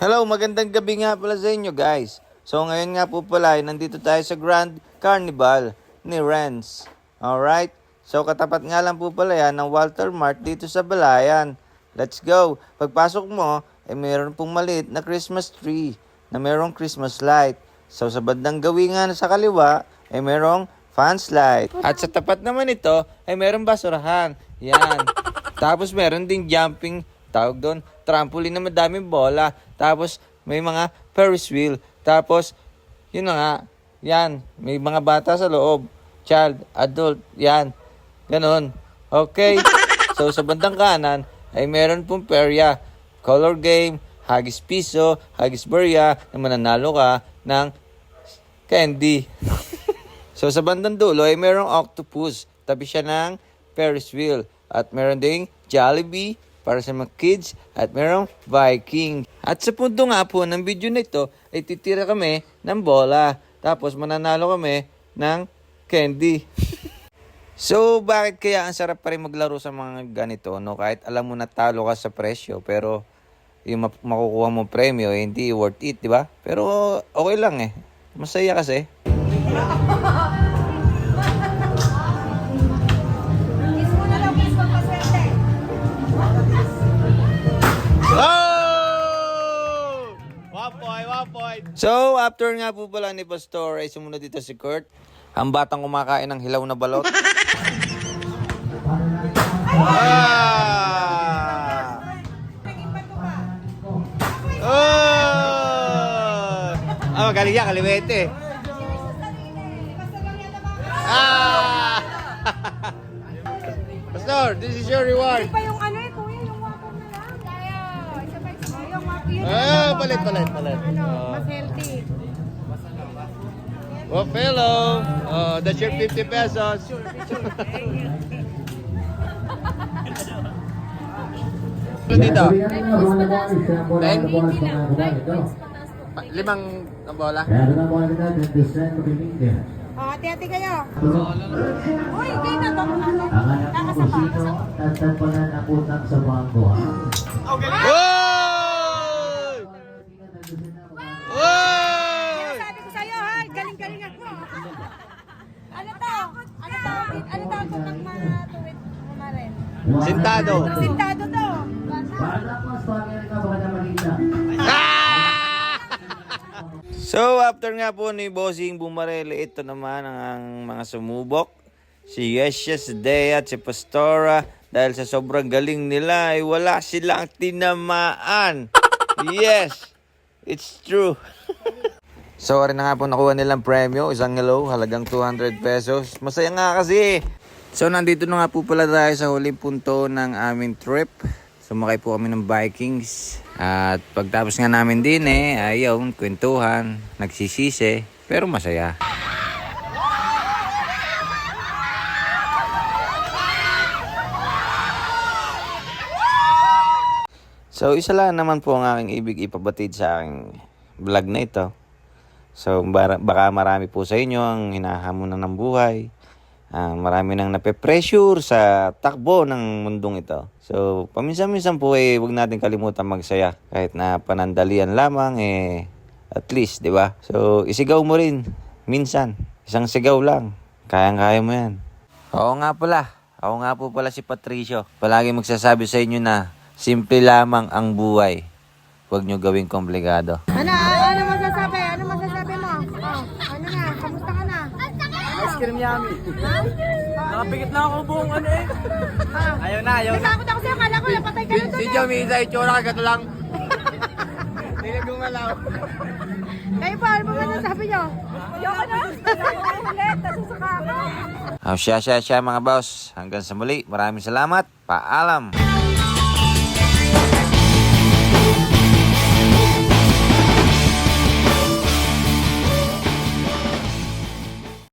Hello, magandang gabi nga pala sa inyo guys. So ngayon nga po pala ay nandito tayo sa Grand Carnival ni Renz. Alright? So katapat nga lang po pala yan ng Walter Mart dito sa Balayan. Let's go! Pagpasok mo, ay mayroon pong maliit na Christmas tree na mayroong Christmas light. So sa bandang gawin nga sa kaliwa, ay mayroong fan slide. At sa tapat naman ito, ay mayroong basurahan. Yan. Tapos meron ding jumping, tawag doon, trampoline na madaming bola. Tapos may mga Ferris wheel. Tapos, yun na nga, yan, may mga bata sa loob. Child, adult, yan. Ganon. Okay. So, sa bandang kanan, ay meron pong perya, color game, hagis piso, hagis barya, na mananalo ka ng candy. So, sa bandang dulo, ay merong octopus. Tabi siya ng Ferris wheel. At meron ding Jollibee para sa mga kids at merong Viking. At sa punto nga po ng video na ito, ay titira kami ng bola. Tapos mananalo kami ng candy. So, bakit kaya ang sarap pa rin maglaro sa mga ganito, no? Kahit alam mo na talo ka sa presyo, pero yung makukuha mo premyo, eh, hindi worth it, di ba? Pero okay lang eh. Masaya kasi. So, after nga po pala ni Pastor, ay sumunod dito si Kurt. Ang batang kumakain ng hilaw na balot. Magaling yan, kaliwete. Pastor, this is your reward. Hindi pa yung ano eh, kuya, yung wapo na lang. Kaya, sabay yung wapo yun. Palit. Ano, mas healthy. Oh, hello. Oh, that's your 50 pesos. Dito. Limang bola. Oh, hati-hati kayo. Uy, kayo na to. Ang anak mo kung sino, tatagpalan ang utang sa bangko. Sabi ko sa'yo, ha? Galing-galing ako. Ano to? Ano tawag ko ng mga tuwid mo rin? Sintado. Sintado to. Para mas pangyarin ka, baka na malita. So, after nga po ni Bossing Bumarele, ito naman ang mga sumubok. Si Yesha, si Dea at si Pastora. Dahil sa sobrang galing nila, ay wala silang tinamaan. Yes, it's true. So, rin na nga po nakuha nilang premyo. Isang hello, halagang 200 pesos. Masaya nga kasi. So, nandito na nga po pala tayo sa huling punto ng aming trip. Sumakay po kami ng Vikings. At pagtapos nga namin din ayaw, kwentuhan, nagsisisi, pero masaya. So, isa lang naman po ang aking ibig ipabatid sa aking vlog na ito. So, baka marami po sa inyo ang hinahamonan ng buhay. Marami nang nape-pressure sa takbo ng mundong ito. So, paminsan-minsan po huwag natin kalimutan magsaya. Kahit na panandalian lamang at least, di ba? So, isigaw mo rin. Minsan. Isang sigaw lang. Kayang-kaya mo yan. Oo nga pala. Ako nga po pala si Patricio. Palagi magsasabi sa inyo na simple lamang ang buhay. Huwag nyo gawing komplikado. Ano masasabi? Ano masasabi mo? Oh, ano na? Kamusta ka na? Ice cream yummy. Nakapikit na ako buong ano eh. Ayaw na. Takot ako sa'yo. Kala ko napatay ka na doon. Si Jomi, isa itsura ka gato lang. Hindi kong alaw. Kayo pa, ano ba masasabi nyo? Ayoko na. Ulit, nasusuka ako. Siya mga boss. Hanggang sa muli. Maraming salamat. Paalam.